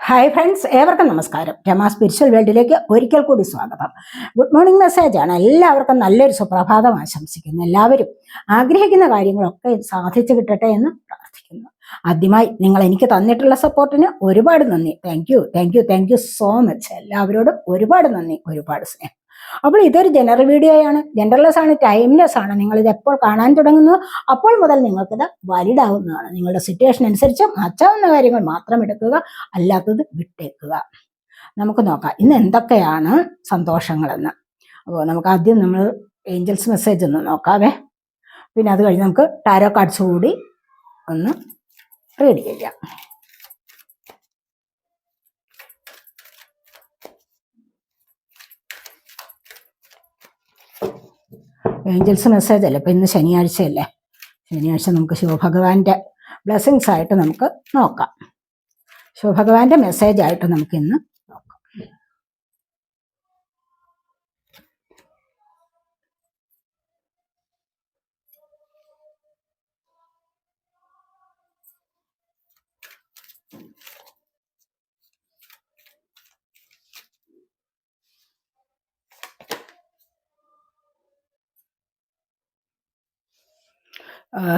Hi friends, ഏവർക്കും നമസ്കാരം. Rama spiritual വേൾഡിലേക്ക് ഒരിക്കൽ കൂടി സ്വാഗതം. ഗുഡ് മോർണിംഗ് മെസ്സേജാണ്. എല്ലാവർക്കും നല്ലൊരു സുപ്രഭാതം ആശംസിക്കുന്നു. എല്ലാവരും ആഗ്രഹിക്കുന്ന കാര്യങ്ങളൊക്കെ സാധിച്ചു കിട്ടട്ടെ എന്ന് പ്രാർത്ഥിക്കുന്നു. ആദ്യമായി നിങ്ങൾ എനിക്ക് തന്നിട്ടുള്ള സപ്പോർട്ടിന് ഒരുപാട് നന്ദി. Thank you so much. എല്ലാവരോടും ഒരുപാട് നന്ദി, ഒരുപാട് സ്നേഹം. അപ്പോൾ ഇതൊരു ജനറൽ വീഡിയോയാണ്, ജനറൽലെസ് ആണ്, ടൈംലെസ് ആണ്. നിങ്ങളിത് എപ്പോൾ കാണാൻ തുടങ്ങുന്നു അപ്പോൾ മുതൽ നിങ്ങൾക്കിത് വാലിഡ് ആവുന്നതാണ്. നിങ്ങളുടെ സിറ്റുവേഷൻ അനുസരിച്ച് മാറ്റാവുന്ന കാര്യങ്ങൾ മാത്രം എടുക്കുക, അല്ലാത്തത് വിട്ടേക്കുക. നമുക്ക് നോക്കാം ഇന്ന് എന്തൊക്കെയാണ് സന്തോഷങ്ങളെന്ന്. അപ്പോൾ നമുക്ക് ആദ്യം നമ്മൾ ഏഞ്ചൽസ് മെസ്സേജ് ഒന്ന് നോക്കാവേ. പിന്നെ അത് കഴിഞ്ഞ് നമുക്ക് ടാരോ കാർഡ്സ് കൂടി ഒന്ന് റീഡ് ചെയ്യാം. ഏഞ്ചൽസ് മെസ്സേജ് അല്ലേ, ഇപ്പം ഇന്ന് ശനിയാഴ്ചയല്ലേ. ശനിയാഴ്ച നമുക്ക് ശിവഭഗവാന്റെ ബ്ലെസ്സിങ്സ് ആയിട്ട് നമുക്ക് നോക്കാം. ശിവഭഗവാന്റെ മെസ്സേജ് ആയിട്ട് നമുക്ക് ഇന്ന് നോക്കാം.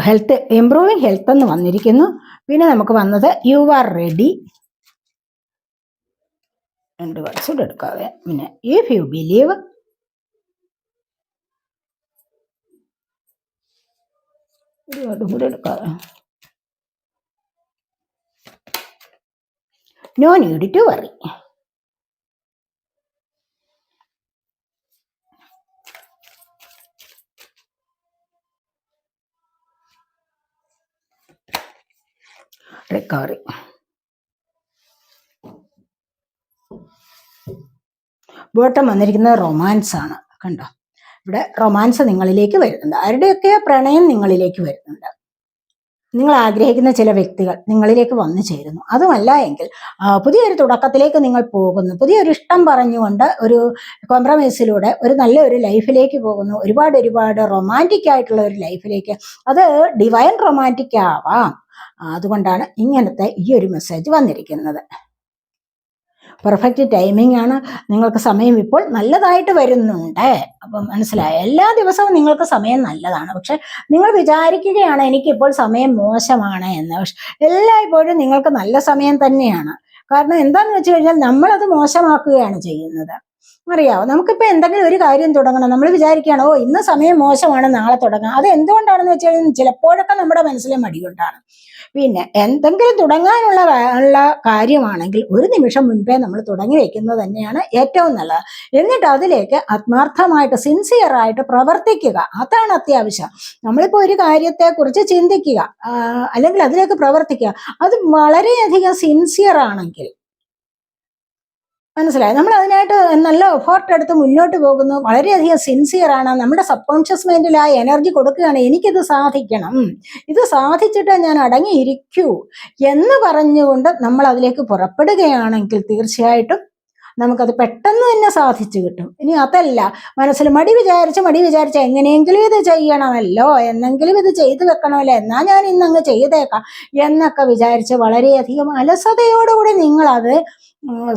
ഹെൽത്ത്, ഇംപ്രൂവിങ് ഹെൽത്ത് എന്ന് വന്നിരിക്കുന്നു. പിന്നെ നമുക്ക് വന്നത് യു ആർ റെഡി, 2 വേർഡ്സ് കൂടെ എടുക്കാതെ. പിന്നെ ഇഫ് യു ബിലീവ്, ഒരു വേർഡും കൂടെ എടുക്കാതെ. No need to worry. Recovery. Bottom വന്നിരിക്കുന്നത് റൊമാൻസ് ആണ്. കണ്ടോ, ഇവിടെ റൊമാൻസ് നിങ്ങളിലേക്ക് വരുന്നുണ്ട്. ആരുടെയൊക്കെ പ്രണയം നിങ്ങളിലേക്ക് വരുന്നുണ്ട്. നിങ്ങൾ ആഗ്രഹിക്കുന്ന ചില വ്യക്തികൾ നിങ്ങളിലേക്ക് വന്നു ചേരുന്നു. അതുമല്ല എങ്കിൽ പുതിയൊരു തുടക്കത്തിലേക്ക് നിങ്ങൾ പോകുന്നു. പുതിയൊരു ഇഷ്ടം പറഞ്ഞുകൊണ്ട് ഒരു കോംപ്രമൈസിലൂടെ ഒരു നല്ലൊരു ലൈഫിലേക്ക് പോകുന്നു. ഒരുപാട് റൊമാൻറ്റിക് ആയിട്ടുള്ള ഒരു ലൈഫിലേക്ക്. അത് ഡിവൈൻ റൊമാൻറ്റിക് ആവാം. അതുകൊണ്ടാണ് ഇങ്ങനത്തെ ഈ ഒരു മെസ്സേജ് വന്നിരിക്കുന്നത്. പെർഫെക്റ്റ് ടൈമിംഗ് ആണ്. നിങ്ങൾക്ക് സമയം ഇപ്പോൾ നല്ലതായിട്ട് വരുന്നുണ്ട്. അപ്പം മനസ്സിലായ, എല്ലാ ദിവസവും നിങ്ങൾക്ക് സമയം നല്ലതാണ്. പക്ഷെ നിങ്ങൾ വിചാരിക്കുകയാണ് എനിക്കിപ്പോൾ സമയം മോശമാണ് എന്ന്. പക്ഷെ എല്ലായ്പ്പോഴും നിങ്ങൾക്ക് നല്ല സമയം തന്നെയാണ്. കാരണം എന്താണെന്ന് വെച്ച് കഴിഞ്ഞാൽ നമ്മളത് മോശമാക്കുകയാണ് ചെയ്യുന്നത്. അറിയാവോ, നമുക്കിപ്പോൾ എന്തെങ്കിലും ഒരു കാര്യം തുടങ്ങണം, നമ്മൾ വിചാരിക്കുകയാണ് ഓ ഇന്ന് സമയം മോശമാണ്, നാളെ തുടങ്ങാം. അത് എന്തുകൊണ്ടാണെന്ന് വെച്ച് കഴിഞ്ഞാൽ ചിലപ്പോഴൊക്കെ നമ്മുടെ മനസ്സിലെ മടികൊണ്ടാണ്. പിന്നെ എന്തെങ്കിലും തുടങ്ങാനുള്ള കാര്യമാണെങ്കിൽ ഒരു നിമിഷം മുൻപേ നമ്മൾ തുടങ്ങി വെക്കുന്നത് തന്നെയാണ് ഏറ്റവും നല്ലത്. എന്നിട്ട് അതിലേക്ക് ആത്മാർത്ഥമായിട്ട് സിൻസിയറായിട്ട് പ്രവർത്തിക്കുക. അതാണ് അത്യാവശ്യം. നമ്മളിപ്പോൾ ഒരു കാര്യത്തെക്കുറിച്ച് ചിന്തിക്കുക, അല്ലെങ്കിൽ അതിലേക്ക് പ്രവർത്തിക്കുക. അത് വളരെയധികം സിൻസിയർ ആണെങ്കിൽ, മനസ്സിലായി, നമ്മൾ അതിനായിട്ട് നല്ല എഫേർട്ട് എടുത്ത് മുന്നോട്ട് പോകുന്നു, വളരെയധികം സിൻസിയർ ആണ്. നമ്മുടെ സബ് കോൺഷ്യസ് മൈൻഡിൽ ആ എനർജി കൊടുക്കുകയാണ്, എനിക്കിത് സാധിക്കണം, ഇത് സാധിച്ചിട്ട് ഞാൻ അടങ്ങിയിരിക്കൂ എന്ന് പറഞ്ഞുകൊണ്ട് നമ്മൾ അതിലേക്ക് പുറപ്പെടുകയാണെങ്കിൽ തീർച്ചയായിട്ടും നമുക്കത് പെട്ടെന്ന് തന്നെ സാധിച്ചു കിട്ടും. ഇനി അതല്ല, മനസ്സിൽ മടി വിചാരിച്ച് എങ്ങനെയെങ്കിലും ഇത് ചെയ്യണമല്ലോ, എന്നെങ്കിലും ഇത് ചെയ്തു വെക്കണമല്ലോ, എന്നാൽ ഞാൻ ഇന്നങ്ങ് ചെയ്തേക്കാം എന്നൊക്കെ വിചാരിച്ച് വളരെയധികം അലസതയോടുകൂടി നിങ്ങളത്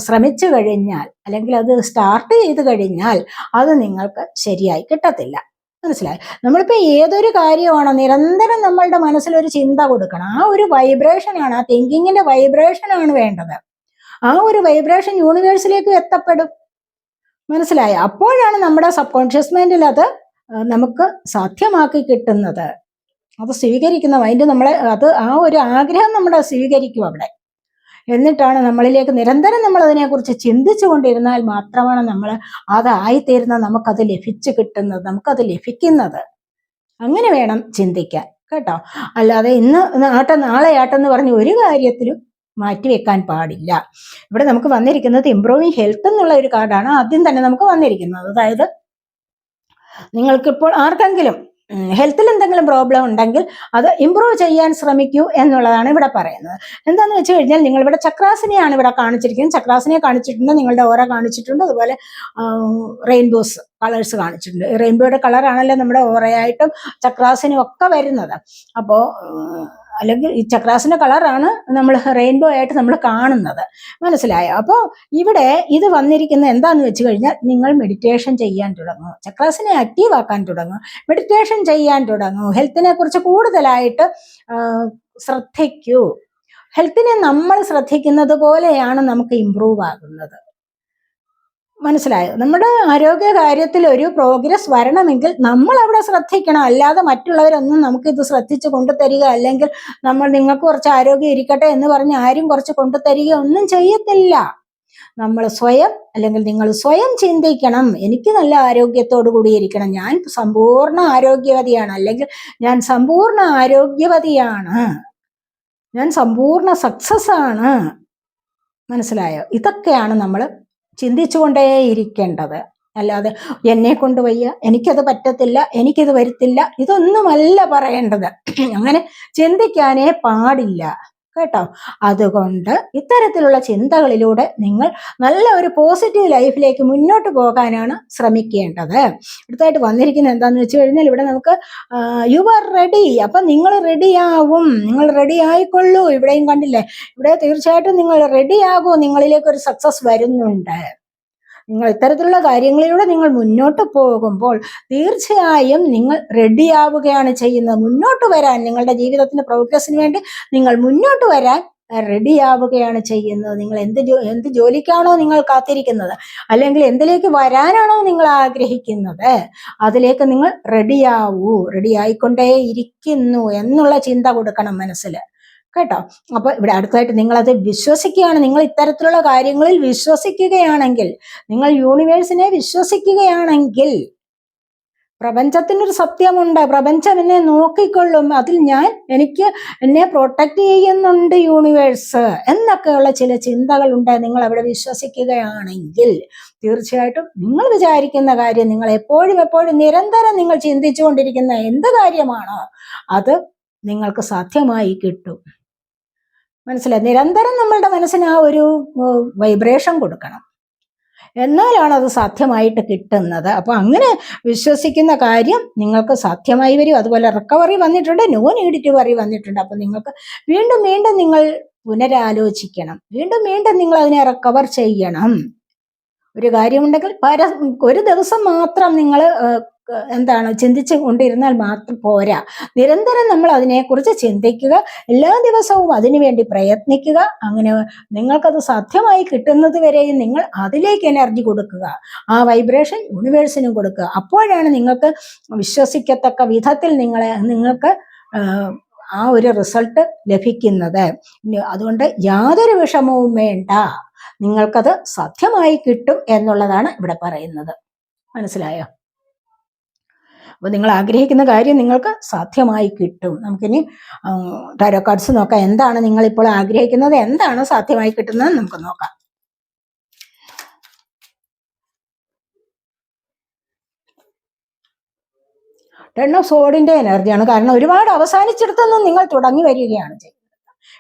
ശ്രമിച്ചു കഴിഞ്ഞാൽ, അല്ലെങ്കിൽ അത് സ്റ്റാർട്ട് ചെയ്ത് കഴിഞ്ഞാൽ അത് നിങ്ങൾക്ക് ശരിയായി കിട്ടത്തില്ല. മനസ്സിലായി. നമ്മളിപ്പോൾ ഏതൊരു കാര്യമാണോ നിരന്തരം നമ്മളുടെ മനസ്സിലൊരു ചിന്ത കൊടുക്കണം. ആ ഒരു വൈബ്രേഷനാണ്, ആ തിങ്കിങ്ങിന്റെ വൈബ്രേഷനാണ് വേണ്ടത്. ആ ഒരു വൈബ്രേഷൻ യൂണിവേഴ്സിലേക്ക് എത്തപ്പെടും. മനസ്സിലായി. അപ്പോഴാണ് നമ്മുടെ സബ് കോൺഷ്യസ് മൈൻഡിൽ അത് നമുക്ക് സാധ്യമാക്കി കിട്ടുന്നത്. അത് സ്വീകരിക്കുന്ന മൈൻഡ് നമ്മളെ, അത് ആ ഒരു ആഗ്രഹം നമ്മുടെ സ്വീകരിക്കും അവിടെ. എന്നിട്ടാണ് നമ്മളിലേക്ക് നിരന്തരം നമ്മൾ അതിനെക്കുറിച്ച് ചിന്തിച്ചു കൊണ്ടിരുന്നാൽ മാത്രമാണ് നമ്മൾ അതായിത്തീരുന്നത്, നമുക്കത് ലഭിച്ചു കിട്ടുന്നത്, നമുക്കത് ലഭിക്കുന്നത്. അങ്ങനെ വേണം ചിന്തിക്കാൻ, കേട്ടോ. അല്ലാതെ ഇന്ന് നാളെ ആട്ടെന്ന് പറഞ്ഞ് ഒരു കാര്യത്തിലും മാറ്റിവെക്കാൻ പാടില്ല. ഇവിടെ നമുക്ക് വന്നിരിക്കുന്നത് ഇംപ്രൂവിങ് ഹെൽത്ത് എന്നുള്ള ഒരു കാർഡാണ് ആദ്യം തന്നെ നമുക്ക് വന്നിരിക്കുന്നത്. അതായത് നിങ്ങൾക്കിപ്പോൾ ആർക്കെങ്കിലും ഹെൽത്തിൽ എന്തെങ്കിലും പ്രോബ്ലം ഉണ്ടെങ്കിൽ അത് ഇംപ്രൂവ് ചെയ്യാൻ ശ്രമിക്കൂ എന്നുള്ളതാണ് ഇവിടെ പറയുന്നത്. എന്താണെന്ന് വെച്ച് കഴിഞ്ഞാൽ നിങ്ങളിവിടെ ചക്രാസിനെയാണ് ഇവിടെ കാണിച്ചിരിക്കുന്നത്. ചക്രാസിനെ കാണിച്ചിട്ടുണ്ട്, നിങ്ങളുടെ ഓറ കാണിച്ചിട്ടുണ്ട്, അതുപോലെ റെയിൻബോസ് കളേഴ്സ് കാണിച്ചിട്ടുണ്ട്. റെയിൻബോയുടെ കളറാണല്ലോ നമ്മുടെ ഓറയായിട്ടും ചക്രാസിനും ഒക്കെ വരുന്നത്. അപ്പോൾ അല്ലെങ്കിൽ ഈ ചക്രാസിന്റെ കളറാണ് നമ്മൾ റെയിൻബോ ആയിട്ട് നമ്മൾ കാണുന്നത്. മനസ്സിലായോ? അപ്പോൾ ഇവിടെ ഇത് വന്നിരിക്കുന്ന എന്താന്ന് വെച്ച് കഴിഞ്ഞാൽ, നിങ്ങൾ മെഡിറ്റേഷൻ ചെയ്യാൻ തുടങ്ങും, ചക്രാസിനെ ആക്റ്റീവ് ആക്കാൻ തുടങ്ങും, മെഡിറ്റേഷൻ ചെയ്യാൻ തുടങ്ങും, ഹെൽത്തിനെ കുറിച്ച് കൂടുതലായിട്ട് ശ്രദ്ധിക്കൂ. ഹെൽത്തിനെ നമ്മൾ ശ്രദ്ധിക്കുന്നത് പോലെയാണ് നമുക്ക് ഇമ്പ്രൂവ് ആകുന്നത്. മനസ്സിലായോ? നമ്മുടെ ആരോഗ്യ കാര്യത്തിൽ ഒരു പ്രോഗ്രസ് വരണമെങ്കിൽ നമ്മൾ അവിടെ ശ്രദ്ധിക്കണം. അല്ലാതെ മറ്റുള്ളവരൊന്നും നമുക്ക് ഇത് ശ്രദ്ധിച്ച് കൊണ്ടുതരിക, അല്ലെങ്കിൽ നമ്മൾ നിങ്ങൾക്ക് കുറച്ച് ആരോഗ്യം ഇരിക്കട്ടെ എന്ന് പറഞ്ഞ് ആരും കുറച്ച് കൊണ്ടുതരിക ഒന്നും ചെയ്യത്തില്ല. നമ്മൾ സ്വയം, അല്ലെങ്കിൽ നിങ്ങൾ സ്വയം ചിന്തിക്കണം, എനിക്ക് നല്ല ആരോഗ്യത്തോടു കൂടി ഇരിക്കണം, ഞാൻ സമ്പൂർണ്ണ ആരോഗ്യവതിയാണ്, അല്ലെങ്കിൽ ഞാൻ സമ്പൂർണ്ണ ആരോഗ്യവതിയാണ്, ഞാൻ സമ്പൂർണ്ണ സക്സസ് ആണ്. മനസ്സിലായോ? ഇതൊക്കെയാണ് നമ്മൾ ചിന്തിച്ചുകൊണ്ടേയിരിക്കേണ്ടത്. അല്ലാതെ എന്നെ കൊണ്ട് വയ്യ, എനിക്കത് പറ്റത്തില്ല, എനിക്കിത് വരുത്തില്ല, ഇതൊന്നുമല്ല പറയേണ്ടത്. അങ്ങനെ ചിന്തിക്കാനേ പാടില്ല കേട്ടോ. അതുകൊണ്ട് ഇത്തരത്തിലുള്ള ചിന്തകളിലൂടെ നിങ്ങൾ നല്ല ഒരു പോസിറ്റീവ് ലൈഫിലേക്ക് മുന്നോട്ട് പോകാനാണ് ശ്രമിക്കേണ്ടത്. അടുത്തായിട്ട് വന്നിരിക്കുന്നത് എന്താന്ന് വെച്ച് കഴിഞ്ഞാൽ, ഇവിടെ നമുക്ക് യു ആർ റെഡി. അപ്പൊ നിങ്ങൾ റെഡിയാവും, നിങ്ങൾ റെഡി ആയിക്കൊള്ളൂ. ഇവിടെയും കണ്ടില്ലേ, ഇവിടെ തീർച്ചയായിട്ടും നിങ്ങൾ റെഡിയാകൂ, നിങ്ങളിലേക്ക് ഒരു സക്സസ് വരുന്നുണ്ട്. നിങ്ങൾ ഇത്തരത്തിലുള്ള കാര്യങ്ങളിലൂടെ നിങ്ങൾ മുന്നോട്ട് പോകുമ്പോൾ തീർച്ചയായും നിങ്ങൾ റെഡിയാവുകയാണ് ചെയ്യുന്നത്. മുന്നോട്ട് വരാൻ, നിങ്ങളുടെ ജീവിതത്തിന്റെ പ്രോഗ്രസിന് വേണ്ടി നിങ്ങൾ മുന്നോട്ട് വരാൻ റെഡിയാവുകയാണ് ചെയ്യുന്നത്. നിങ്ങൾ എന്ത് ജോലിക്കാണോ നിങ്ങൾ കാത്തിരിക്കുന്നത്, അല്ലെങ്കിൽ എന്തിലേക്ക് വരാനാണോ നിങ്ങൾ ആഗ്രഹിക്കുന്നത്, അതിലേക്ക് നിങ്ങൾ റെഡിയാവൂ. റെഡിയായിക്കൊണ്ടേ ഇരിക്കുന്നു എന്നുള്ള ചിന്ത കൊടുക്കണം മനസ്സിൽ കേട്ടോ. അപ്പൊ ഇവിടെ അടുത്തായിട്ട് നിങ്ങളത് വിശ്വസിക്കുകയാണ്. നിങ്ങൾ ഇത്തരത്തിലുള്ള കാര്യങ്ങളിൽ വിശ്വസിക്കുകയാണെങ്കിൽ, നിങ്ങൾ യൂണിവേഴ്സിനെ വിശ്വസിക്കുകയാണെങ്കിൽ, പ്രപഞ്ചത്തിനൊരു സത്യമുണ്ട്, പ്രപഞ്ചം എന്നെ നോക്കിക്കൊള്ളും, അതിൽ എനിക്ക് എന്നെ പ്രൊട്ടക്ട് ചെയ്യുന്നുണ്ട് യൂണിവേഴ്സ് എന്നൊക്കെയുള്ള ചില ചിന്തകളുണ്ട്. നിങ്ങൾ അവിടെ വിശ്വസിക്കുകയാണെങ്കിൽ തീർച്ചയായിട്ടും നിങ്ങൾ വിചാരിക്കുന്ന കാര്യം, നിങ്ങൾ എപ്പോഴും നിരന്തരം നിങ്ങൾ ചിന്തിച്ചുകൊണ്ടിരിക്കുന്ന എന്ത് കാര്യമാണോ അത് നിങ്ങൾക്ക് സാധ്യമായി കിട്ടും. മനസ്സിലായി? നിരന്തരം നമ്മളുടെ മനസ്സിന് ആ ഒരു വൈബ്രേഷൻ കൊടുക്കണം, എന്നാലാണ് അത് സാധ്യമായിട്ട് കിട്ടുന്നത്. അപ്പൊ അങ്ങനെ വിശ്വസിക്കുന്ന കാര്യം നിങ്ങൾക്ക് സാധ്യമായി വരും. അതുപോലെ റിക്കവറി വന്നിട്ടുണ്ട്, നോ നീഡ് ടു വറി വന്നിട്ടുണ്ട്. അപ്പൊ നിങ്ങൾക്ക് വീണ്ടും നിങ്ങൾ പുനരാലോചിക്കണം, വീണ്ടും നിങ്ങൾ അതിനെ റിക്കവർ ചെയ്യണം. ഒരു കാര്യമുണ്ടെങ്കിൽ ഒരു ദിവസം മാത്രം നിങ്ങൾ ചിന്തിച്ചു കൊണ്ടിരുന്നാൽ മാത്രം പോരാ. നിരന്തരം നമ്മൾ അതിനെക്കുറിച്ച് ചിന്തിക്കുക, എല്ലാ ദിവസവും അതിനുവേണ്ടി പ്രയത്നിക്കുക. അങ്ങനെ നിങ്ങൾക്കത് സാധ്യമായി കിട്ടുന്നത് വരെയും നിങ്ങൾ അതിലേക്ക് എനർജി കൊടുക്കുക, ആ വൈബ്രേഷൻ യൂണിവേഴ്സിനും കൊടുക്കുക. അപ്പോഴാണ് നിങ്ങൾക്ക് വിശ്വസിക്കത്തക്ക വിധത്തിൽ നിങ്ങൾക്ക് ആ ഒരു റിസൾട്ട് ലഭിക്കുന്നത്. അതുകൊണ്ട് യാതൊരു വിഷമവും വേണ്ട, നിങ്ങൾക്കത് സാധ്യമായി കിട്ടും എന്നുള്ളതാണ് ഇവിടെ പറയുന്നത്. മനസ്സിലായോ? അപ്പൊ നിങ്ങൾ ആഗ്രഹിക്കുന്ന കാര്യം നിങ്ങൾക്ക് സാധ്യമായി കിട്ടും. നമുക്കിനി ടാരോ കാർഡ്സ് നോക്കാം. എന്താണ് നിങ്ങൾ ഇപ്പോൾ ആഗ്രഹിക്കുന്നത്, എന്താണ് സാധ്യമായി കിട്ടുന്നത് നമുക്ക് നോക്കാം. ടെൻ ഓഫ് സോഡിന്റെ എനർജിയാണ്. കാരണം ഒരുപാട് അവസാനിച്ചിടത്തൊന്നും നിങ്ങൾ തുടങ്ങി വരികയാണ് ചെയ്യുന്നത്.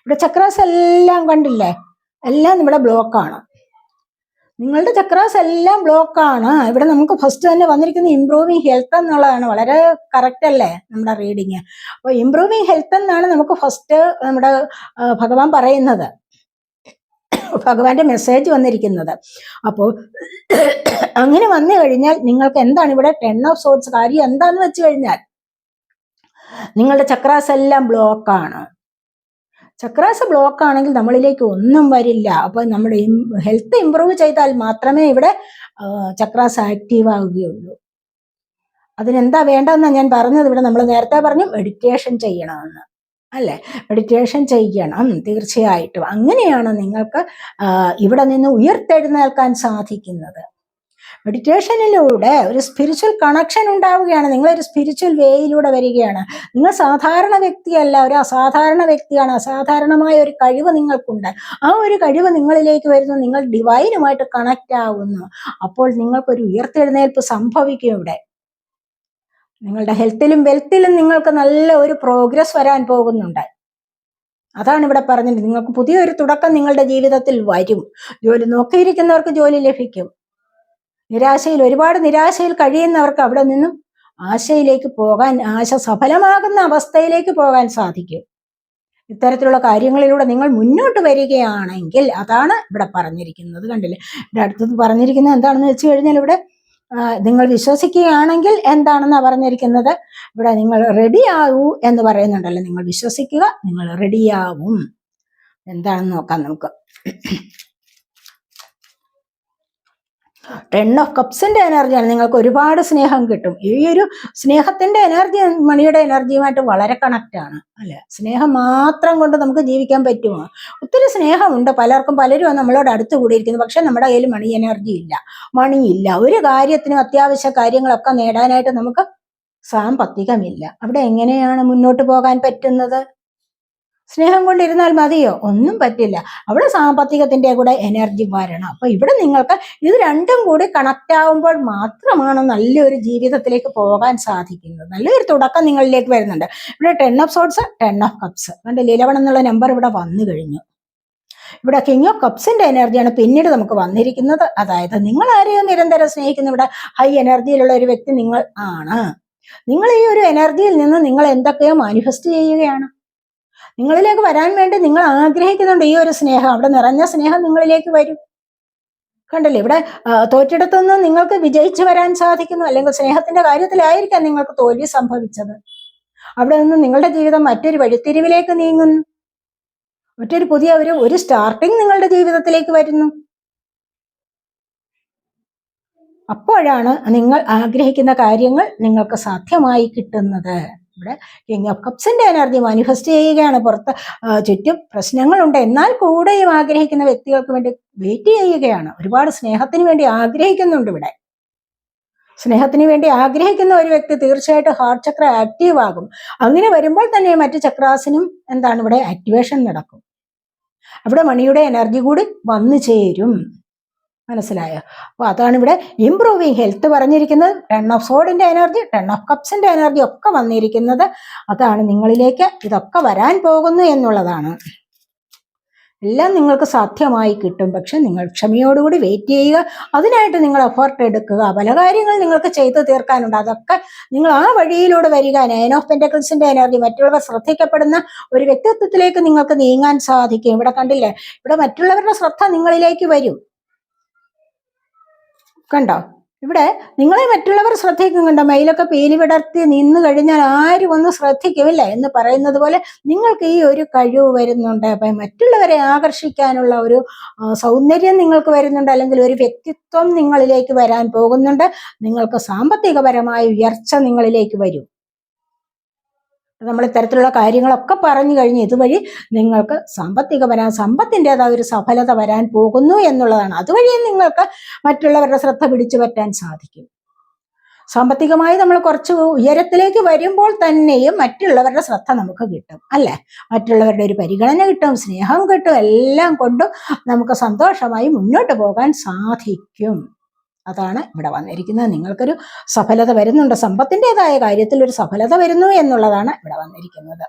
ഇവിടെ ചക്രാസ് എല്ലാം കണ്ടില്ലേ, എല്ലാം ഇവിടെ ബ്ലോക്കാണ്. നിങ്ങളുടെ ചക്രാസ് എല്ലാം ബ്ലോക്കാണ്. ഇവിടെ നമുക്ക് ഫസ്റ്റ് തന്നെ വന്നിരിക്കുന്ന ഇംപ്രൂവിങ് ഹെൽത്ത് എന്നുള്ളതാണ്. വളരെ കറക്റ്റ് അല്ലേ നമ്മുടെ റീഡിങ്? അപ്പോൾ ഇംപ്രൂവിങ് ഹെൽത്ത് എന്നാണ് നമുക്ക് ഫസ്റ്റ് നമ്മുടെ ഭഗവാൻ പറയുന്നത്, ഭഗവാന്റെ മെസ്സേജ് വന്നിരിക്കുന്നത്. അപ്പോൾ അങ്ങനെ വന്നു കഴിഞ്ഞാൽ നിങ്ങൾക്ക് എന്താണ് ഇവിടെ ടെൻ ഓഫ് സോഡ്സ് കാര്യം എന്താന്ന് വെച്ച് കഴിഞ്ഞാൽ, നിങ്ങളുടെ ചക്രാസ് എല്ലാം ബ്ലോക്കാണ്. ചക്രാസ് ബ്ലോക്ക് ആണെങ്കിൽ നമ്മളിലേക്ക് ഒന്നും വരില്ല. അപ്പൊ നമ്മുടെ ഹെൽത്ത് ഇമ്പ്രൂവ് ചെയ്താൽ മാത്രമേ ഇവിടെ ചക്രാസ് ആക്റ്റീവ് ആവുകയുള്ളൂ. അതിനെന്താ വേണ്ടതെന്നാണ് ഞാൻ പറഞ്ഞത്. ഇവിടെ നമ്മൾ നേരത്തെ പറഞ്ഞു മെഡിറ്റേഷൻ ചെയ്യണമെന്ന്, അല്ലേ? മെഡിറ്റേഷൻ ചെയ്യണം തീർച്ചയായിട്ടും. അങ്ങനെയാണ് നിങ്ങൾക്ക് ഇവിടെ നിന്ന് ഉയർത്തെഴുന്നേൽക്കാൻ സാധിക്കുന്നത്. മെഡിറ്റേഷനിലൂടെ ഒരു സ്പിരിച്വൽ കണക്ഷൻ ഉണ്ടാവുകയാണ്. നിങ്ങളൊരു സ്പിരിച്വൽ വേയിലൂടെ വരികയാണ്. നിങ്ങൾ സാധാരണ വ്യക്തിയല്ല, ഒരു അസാധാരണ വ്യക്തിയാണ്. അസാധാരണമായ ഒരു കഴിവ് നിങ്ങൾക്കുണ്ട്. ആ ഒരു കഴിവ് നിങ്ങളിലേക്ക് വരുന്നു, നിങ്ങൾ ഡിവൈനുമായിട്ട് കണക്റ്റ് ആവുന്നു. അപ്പോൾ നിങ്ങൾക്കൊരു ഉയർത്തെഴുന്നേൽപ്പ് സംഭവിക്കും. ഇവിടെ നിങ്ങളുടെ ഹെൽത്തിലും വെൽത്തിലും നിങ്ങൾക്ക് നല്ല ഒരു പ്രോഗ്രസ് വരാൻ പോകുന്നുണ്ട്. അതാണ് ഇവിടെ പറഞ്ഞത്. നിങ്ങൾക്ക് പുതിയൊരു തുടക്കം നിങ്ങളുടെ ജീവിതത്തിൽ വരും. ജോലി നോക്കിയിരിക്കുന്നവർക്ക് ജോലി ലഭിക്കും. ഒരുപാട് നിരാശയിൽ കഴിയുന്നവർക്ക് അവിടെ നിന്നും ആശയിലേക്ക് പോകാൻ, ആശ സഫലമാകുന്ന അവസ്ഥയിലേക്ക് പോകാൻ സാധിക്കും. ഇത്തരത്തിലുള്ള കാര്യങ്ങളിലൂടെ നിങ്ങൾ മുന്നോട്ട് വരികയാണെങ്കിൽ അതാണ് ഇവിടെ പറഞ്ഞിരിക്കുന്നത്. കണ്ടില്ലേ, ഇവിടെ അടുത്തത് പറഞ്ഞിരിക്കുന്നത് എന്താണെന്ന് വെച്ച് കഴിഞ്ഞാൽ ഇവിടെ നിങ്ങൾ വിശ്വസിക്കുകയാണെങ്കിൽ എന്താണെന്നാ പറഞ്ഞിരിക്കുന്നത്, ഇവിടെ നിങ്ങൾ റെഡിയാവൂ എന്ന് പറയുന്നുണ്ടല്ലോ. നിങ്ങൾ വിശ്വസിക്കുക, നിങ്ങൾ റെഡിയാവും. എന്താണെന്ന് നോക്കാം നമുക്ക്. 10 ഓഫ് കപ്സിന്റെ എനർജിയാണ്. നിങ്ങൾക്ക് ഒരുപാട് സ്നേഹം കിട്ടും. ഈ ഒരു സ്നേഹത്തിന്റെ എനർജി മണിയുടെ എനർജിയുമായിട്ട് വളരെ കണക്റ്റ് ആണ് അല്ലെ. സ്നേഹം മാത്രം കൊണ്ട് നമുക്ക് ജീവിക്കാൻ പറ്റുമോ? ഒത്തിരി സ്നേഹമുണ്ട് പലർക്കും, പലരും നമ്മളോട് അടുത്ത് കൂടിയിരിക്കുന്നു. പക്ഷെ നമ്മുടെ കയ്യിൽ മണി എനർജി ഇല്ല, മണിയില്ല. ഒരു കാര്യത്തിനും അത്യാവശ്യ കാര്യങ്ങളൊക്കെ നേടാനായിട്ട് നമുക്ക് സാമ്പത്തികമില്ല. അവിടെ എങ്ങനെയാണ് മുന്നോട്ട് പോകാൻ പറ്റുന്നത്? സ്നേഹം കൊണ്ടിരുന്നാൽ മതിയോ? ഒന്നും പറ്റില്ല. അവിടെ സാമ്പത്തികത്തിന്റെ കൂടെ എനർജി വരണം. അപ്പൊ ഇവിടെ നിങ്ങൾക്ക് ഇത് രണ്ടും കൂടി കണക്റ്റ് ആവുമ്പോൾ മാത്രമാണ് നല്ലൊരു ജീവിതത്തിലേക്ക് പോകാൻ സാധിക്കുന്നത്. നല്ലൊരു തുടക്കം നിങ്ങളിലേക്ക് വരുന്നുണ്ട്. ഇവിടെ 10 ഓഫ് സോർട്സ്, 10 ഓഫ് കപ്സ്, കണ്ടില്ലേ 11 എന്നുള്ള നമ്പർ ഇവിടെ വന്നു കഴിഞ്ഞു. ഇവിടെ കിങ് ഓഫ് കപ്സിന്റെ എനർജിയാണ് പിന്നീട് നമുക്ക് വന്നിരിക്കുന്നത്. അതായത് നിങ്ങൾ ആരെയും നിരന്തരം സ്നേഹിക്കുന്ന ഇവിടെ ഹൈ എനർജിയിലുള്ള ഒരു വ്യക്തി നിങ്ങൾ ആണ്. നിങ്ങൾ ഈ ഒരു എനർജിയിൽ നിന്ന് നിങ്ങൾ എന്തൊക്കെയോ മാനിഫെസ്റ്റ് ചെയ്യുകയാണ്. നിങ്ങളിലേക്ക് വരാൻ വേണ്ടി നിങ്ങൾ ആഗ്രഹിക്കുന്നുണ്ട് ഈ ഒരു സ്നേഹം. അവിടെ നിറഞ്ഞ സ്നേഹം നിങ്ങളിലേക്ക് വരും. കണ്ടല്ലേ, ഇവിടെ തോറ്റിടത്തുനിന്ന് നിങ്ങൾക്ക് വിജയിച്ചു വരാൻ സാധിക്കുന്നു. അല്ലെങ്കിൽ സ്നേഹത്തിന്റെ കാര്യത്തിലായിരിക്കാം നിങ്ങൾക്ക് തോൽവി സംഭവിച്ചത്. അവിടെ നിന്ന് നിങ്ങളുടെ ജീവിതം മറ്റൊരു വഴിത്തിരിവിലേക്ക് നീങ്ങുന്നു. മറ്റൊരു പുതിയ ഒരു സ്റ്റാർട്ടിങ് നിങ്ങളുടെ ജീവിതത്തിലേക്ക് വരുന്നു. അപ്പോഴാണ് നിങ്ങൾ ആഗ്രഹിക്കുന്ന കാര്യങ്ങൾ നിങ്ങൾക്ക് സാധ്യമായി കിട്ടുന്നത്. ഇവിടെ കിങ് ഓഫ് കപ്സിന്റെ എനർജി മാനിഫെസ്റ്റ് ചെയ്യുകയാണ്. പുറത്ത് ചുറ്റും പ്രശ്നങ്ങളുണ്ട്, എന്നാൽ കൂടെയും ആഗ്രഹിക്കുന്ന വ്യക്തികൾക്ക് വേണ്ടി വെയിറ്റ് ചെയ്യുകയാണ്. ഒരുപാട് സ്നേഹത്തിന് വേണ്ടി ആഗ്രഹിക്കുന്നുണ്ട്. ഇവിടെ സ്നേഹത്തിന് വേണ്ടി ആഗ്രഹിക്കുന്ന ഒരു വ്യക്തി തീർച്ചയായിട്ടും ഹാർട്ട് ചക്ര ആക്റ്റീവ് ആകും. അങ്ങനെ വരുമ്പോൾ തന്നെ മറ്റു ചക്രാസിനും എന്താണ് ഇവിടെ ആക്ടിവേഷൻ നടക്കും. അവിടെ മണിയുടെ എനർജി കൂടി വന്നു ചേരും. മനസ്സിലായോ? അപ്പൊ അതാണ് ഇവിടെ ഇംപ്രൂവിങ് ഹെൽത്ത് പറഞ്ഞിരിക്കുന്നത്. 10 ഓഫ് സോർഡിന്റെ എനർജി, 10 ഓഫ് കപ്സിന്റെ എനർജി ഒക്കെ വന്നിരിക്കുന്നത്. അതാണ് നിങ്ങളിലേക്ക് ഇതൊക്കെ വരാൻ പോകുന്നു എന്നുള്ളതാണ്. എല്ലാം നിങ്ങൾക്ക് സാധ്യമായി കിട്ടും. പക്ഷെ നിങ്ങൾ ക്ഷമയോടുകൂടി വെയിറ്റ് ചെയ്യുക. അതിനായിട്ട് നിങ്ങൾ എഫേർട്ട് എടുക്കുക. പല കാര്യങ്ങൾ നിങ്ങൾക്ക് ചെയ്തു തീർക്കാനുണ്ട്. അതൊക്കെ നിങ്ങൾ ആ വഴിയിലൂടെ വരിക. 9 ഓഫ് പെന്റക്കിൾസിന്റെ എനർജി, മറ്റുള്ളവർ ശ്രദ്ധിക്കപ്പെടുന്ന ഒരു വ്യക്തിത്വത്തിലേക്ക് നിങ്ങൾക്ക് നീങ്ങാൻ സാധിക്കും. ഇവിടെ കണ്ടില്ലേ, ഇവിടെ മറ്റുള്ളവരുടെ ശ്രദ്ധ നിങ്ങളിലേക്ക് വരും. കണ്ടോ, ഇവിടെ നിങ്ങളെ മറ്റുള്ളവർ ശ്രദ്ധിക്കും. കണ്ടോ, മയിലൊക്കെ പീലി വിടർത്തി നിന്ന് കഴിഞ്ഞാൽ ആരും ഒന്ന് ശ്രദ്ധിക്കുമില്ല എന്ന് പറയുന്നത് പോലെ നിങ്ങൾക്ക് ഈ ഒരു കഴിവ് വരുന്നുണ്ട്. അപ്പൊ മറ്റുള്ളവരെ ആകർഷിക്കാനുള്ള ഒരു സൗന്ദര്യം നിങ്ങൾക്ക് വരുന്നുണ്ട്. അല്ലെങ്കിൽ ഒരു വ്യക്തിത്വം നിങ്ങളിലേക്ക് വരാൻ പോകുന്നുണ്ട്. നിങ്ങൾക്ക് സാമ്പത്തികപരമായ ഉയർച്ച നിങ്ങളിലേക്ക് വരും. നമ്മൾ ഇത്തരത്തിലുള്ള കാര്യങ്ങളൊക്കെ പറഞ്ഞു കഴിഞ്ഞ് ഇതുവഴി നിങ്ങൾക്ക് സമ്പത്തിൻ്റെതായ ഒരു സഫലത വരാൻ പോകുന്നു എന്നുള്ളതാണ്. അതുവഴി നിങ്ങൾക്ക് മറ്റുള്ളവരുടെ ശ്രദ്ധ പിടിച്ചു പറ്റാൻ സാധിക്കും. സാമ്പത്തികമായി നമ്മൾ കുറച്ച് ഉയരത്തിലേക്ക് വരുമ്പോൾ തന്നെയും മറ്റുള്ളവരുടെ ശ്രദ്ധ നമുക്ക് കിട്ടും അല്ലെ. മറ്റുള്ളവരുടെ ഒരു പരിഗണന കിട്ടും, സ്നേഹം കിട്ടും. എല്ലാം കൊണ്ടും നമുക്ക് സന്തോഷമായി മുന്നോട്ട് പോകാൻ സാധിക്കും. അതാണ് ഇവിടെ വന്നിരിക്കുന്നത്. നിങ്ങൾക്കൊരു സഫലത വരുന്നുണ്ട്. സമ്പത്തിൻ്റെതായ കാര്യത്തിൽ ഒരു സഫലത വരുന്നു എന്നുള്ളതാണ് ഇവിടെ വന്നിരിക്കുന്നത്.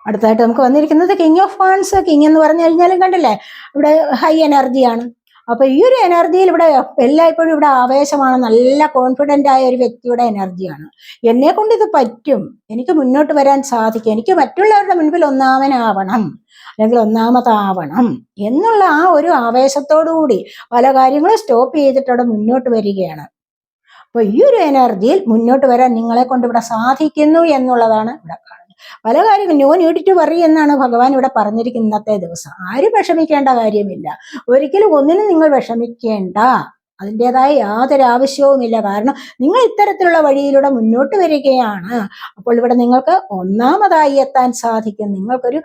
അടുത്തായിട്ട് നമുക്ക് വന്നിരിക്കുന്നത് കിങ് ഓഫ് വാൻസ്. കിങ് എന്ന് പറഞ്ഞു കഴിഞ്ഞാലും കണ്ടില്ലേ, ഇവിടെ ഹൈ എനർജിയാണ്. അപ്പൊ ഈ ഒരു എനർജിയിൽ ഇവിടെ എല്ലായ്പ്പോഴും ഇവിടെ ആവേശമാണ്. നല്ല കോൺഫിഡന്റ് ആയ ഒരു വ്യക്തിയുടെ എനർജിയാണ്. എന്നെ കൊണ്ട് ഇത് പറ്റും, എനിക്ക് മുന്നോട്ട് വരാൻ സാധിക്കും, എനിക്ക് മറ്റുള്ളവരുടെ മുൻപിൽ ഒന്നാമനാവണം അല്ലെങ്കിൽ ഒന്നാമതാവണം എന്നുള്ള ആ ഒരു ആവേശത്തോടുകൂടി പല കാര്യങ്ങളും സ്റ്റോപ്പ് ചെയ്തിട്ട് മുന്നോട്ട് വരികയാണ്. അപ്പൊ ഈ ഒരു എനർജിയിൽ മുന്നോട്ട് വരാൻ നിങ്ങളെ കൊണ്ട് ഇവിടെ സാധിക്കുന്നു എന്നുള്ളതാണ് ഇവിടെ കാണുന്നത്. പല കാര്യങ്ങളും നോ നീഡ് ടു വറി എന്നാണ് ഭഗവാൻ ഇവിടെ പറഞ്ഞിരിക്കുന്ന ഇന്നത്തെ ദിവസം. ആരും വിഷമിക്കേണ്ട കാര്യമില്ല. ഒരിക്കലും ഒന്നിനും നിങ്ങൾ വിഷമിക്കേണ്ട. അതിൻ്റെതായ യാതൊരു ആവശ്യവുമില്ല. കാരണം നിങ്ങൾ ഇത്തരത്തിലുള്ള വഴിയിലൂടെ മുന്നോട്ട് വരികയാണ്. അപ്പോൾ ഇവിടെ നിങ്ങൾക്ക് ഒന്നാമതായി എത്താൻ സാധിക്കും. നിങ്ങൾക്കൊരു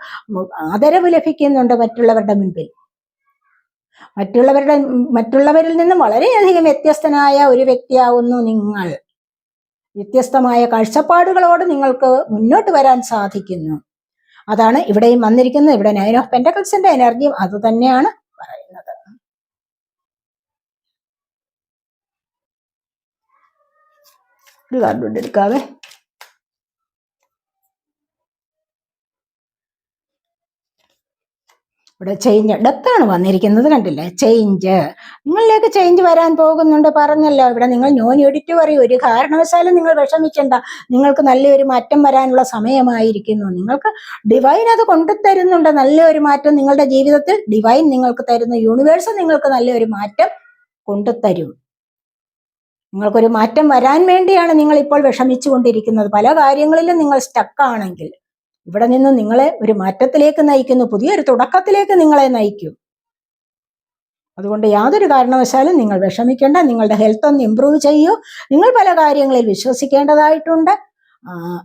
ആദരവ് ലഭിക്കുന്നുണ്ട് മറ്റുള്ളവരുടെ മുൻപിൽ. മറ്റുള്ളവരിൽ നിന്നും വളരെയധികം വ്യത്യസ്തനായ ഒരു വ്യക്തിയാവുന്നു നിങ്ങൾ. വ്യത്യസ്തമായ കാഴ്ചപ്പാടുകളോട് നിങ്ങൾക്ക് മുന്നോട്ട് വരാൻ സാധിക്കുന്നു. അതാണ് ഇവിടെയും വന്നിരിക്കുന്നത്. ഇവിടെ 9 ഓഫ് പെന്റക്കിൾസിന്റെ എനർജിയും അത് തന്നെയാണ് പറയുന്നത്. ഒരു കാർഡ് കൊണ്ട് എടുക്കാവേ. ഇവിടെ ചേഞ്ച് ഡെത്താണ് വന്നിരിക്കുന്നത്, കണ്ടില്ലേ? ചേഞ്ച്, നിങ്ങളിലേക്ക് ചേഞ്ച് വരാൻ പോകുന്നുണ്ട്, പറഞ്ഞല്ലോ. ഇവിടെ നിങ്ങൾ നോ നീഡ് ടു വറി, ഒരു കാരണവശാലും നിങ്ങൾ വിഷമിക്കണ്ട. നിങ്ങൾക്ക് നല്ലൊരു മാറ്റം വരാനുള്ള സമയമായിരിക്കുന്നു. നിങ്ങൾക്ക് ഡിവൈൻ അത് കൊണ്ടുതരുന്നുണ്ട്. നല്ലൊരു മാറ്റം നിങ്ങളുടെ ജീവിതത്തിൽ ഡിവൈൻ നിങ്ങൾക്ക് തരുന്നു. യൂണിവേഴ്സ് നിങ്ങൾക്ക് നല്ലൊരു മാറ്റം കൊണ്ടുതരും. നിങ്ങൾക്കൊരു മാറ്റം വരാൻ വേണ്ടിയാണ് നിങ്ങൾ ഇപ്പോൾ വിഷമിച്ചു കൊണ്ടിരിക്കുന്നത്. പല കാര്യങ്ങളിലും നിങ്ങൾ സ്റ്റക്കാണെങ്കിൽ ഇവിടെ നിന്ന് നിങ്ങളെ ഒരു മാറ്റത്തിലേക്ക് നയിക്കുന്നു, പുതിയൊരു തുടക്കത്തിലേക്ക് നിങ്ങളെ നയിക്കും. അതുകൊണ്ട് യാതൊരു കാരണവശാലും നിങ്ങൾ വിഷമിക്കേണ്ട. നിങ്ങളുടെ ഹെൽത്ത് ഒന്ന് ഇമ്പ്രൂവ് ചെയ്യൂ. നിങ്ങൾ പല കാര്യങ്ങളിൽ വിശ്വസിക്കേണ്ടതായിട്ടുണ്ട്.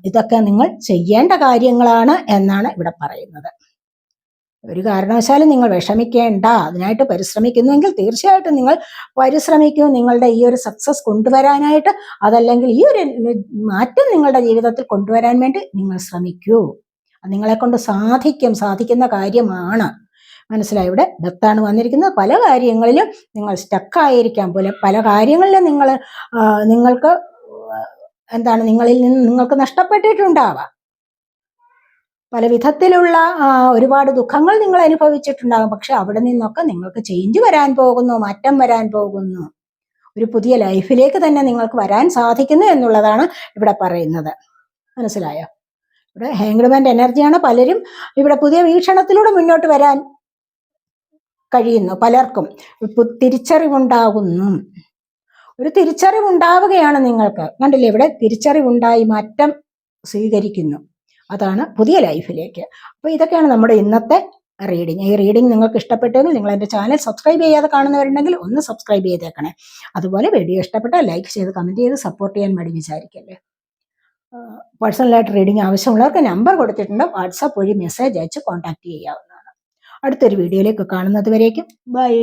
ഇതൊക്കെ നിങ്ങൾ ചെയ്യേണ്ട കാര്യങ്ങളാണ് എന്നാണ് ഇവിടെ പറയുന്നത്. ഒരു കാരണവശാലും നിങ്ങൾ വിഷമിക്കേണ്ട. അതിനായിട്ട് പരിശ്രമിക്കുന്നുവെങ്കിൽ തീർച്ചയായിട്ടും നിങ്ങൾ പരിശ്രമിക്കൂ, നിങ്ങളുടെ ഈ ഒരു സക്സസ് കൊണ്ടുവരാനായിട്ട്. അതല്ലെങ്കിൽ ഈ ഒരു മാറ്റം നിങ്ങളുടെ ജീവിതത്തിൽ കൊണ്ടുവരാൻ വേണ്ടി നിങ്ങൾ ശ്രമിക്കൂ. അത് നിങ്ങളെ കൊണ്ട് സാധിക്കുന്ന കാര്യമാണ്. മനസ്സിലായി? ഇവിടെ ഡെത്താണ് വന്നിരിക്കുന്നത്. പല കാര്യങ്ങളിലും നിങ്ങൾ സ്റ്റക്കായിരിക്കാം പോലെ, പല കാര്യങ്ങളിലും നിങ്ങൾക്ക് നിങ്ങളിൽ നിന്ന് നിങ്ങൾക്ക് നഷ്ടപ്പെട്ടിട്ടുണ്ടാവാം. പല വിധത്തിലുള്ള ഒരുപാട് ദുഃഖങ്ങൾ നിങ്ങൾ അനുഭവിച്ചിട്ടുണ്ടാകും. പക്ഷെ അവിടെ നിന്നൊക്കെ നിങ്ങൾക്ക് ചേഞ്ച് വരാൻ പോകുന്നു, മാറ്റം വരാൻ പോകുന്നു. ഒരു പുതിയ ലൈഫിലേക്ക് തന്നെ നിങ്ങൾക്ക് വരാൻ സാധിക്കുന്നു എന്നുള്ളതാണ് ഇവിടെ പറയുന്നത്. മനസ്സിലായോ? ഇവിടെ ഹാങ്ഡ്മാൻ്റെ എനർജിയാണ്. പലരും ഇവിടെ പുതിയ വീക്ഷണത്തിലൂടെ മുന്നോട്ട് വരാൻ കഴിയുന്നു. പലർക്കും തിരിച്ചറിവുണ്ടാകുന്നു. ഒരു തിരിച്ചറിവുണ്ടാവുകയാണ് നിങ്ങൾക്ക്. കണ്ടില്ലേ? ഇവിടെ തിരിച്ചറിവുണ്ടായി മാറ്റം സ്വീകരിക്കുന്നു. അതാണ് പുതിയ ലൈഫിലേക്ക്. അപ്പോൾ ഇതൊക്കെയാണ് നമ്മുടെ ഇന്നത്തെ റീഡിങ്. ഈ റീഡിങ് നിങ്ങൾക്ക് ഇഷ്ടപ്പെട്ടെങ്കിൽ നിങ്ങൾ എൻ്റെ ചാനൽ സബ്സ്ക്രൈബ് ചെയ്യാതെ കാണുന്നവരുണ്ടെങ്കിൽ ഒന്ന് സബ്സ്ക്രൈബ് ചെയ്തേക്കണേ. അതുപോലെ വീഡിയോ ഇഷ്ടപ്പെട്ടാൽ ലൈക്ക് ചെയ്ത് കമൻറ്റ് ചെയ്ത് സപ്പോർട്ട് ചെയ്യാൻ വേണ്ടി വിചാരിക്കല്ലേ. പേഴ്സണലായിട്ട് റീഡിങ് ആവശ്യമുള്ളവർക്ക് നമ്പർ കൊടുത്തിട്ടുണ്ട്. വാട്സാപ്പ് വഴി മെസ്സേജ് അയച്ച് കോൺടാക്ട് ചെയ്യാവുന്നതാണ്. അടുത്തൊരു വീഡിയോയിലേക്ക് കാണുന്നത് വരേക്കും ബൈ.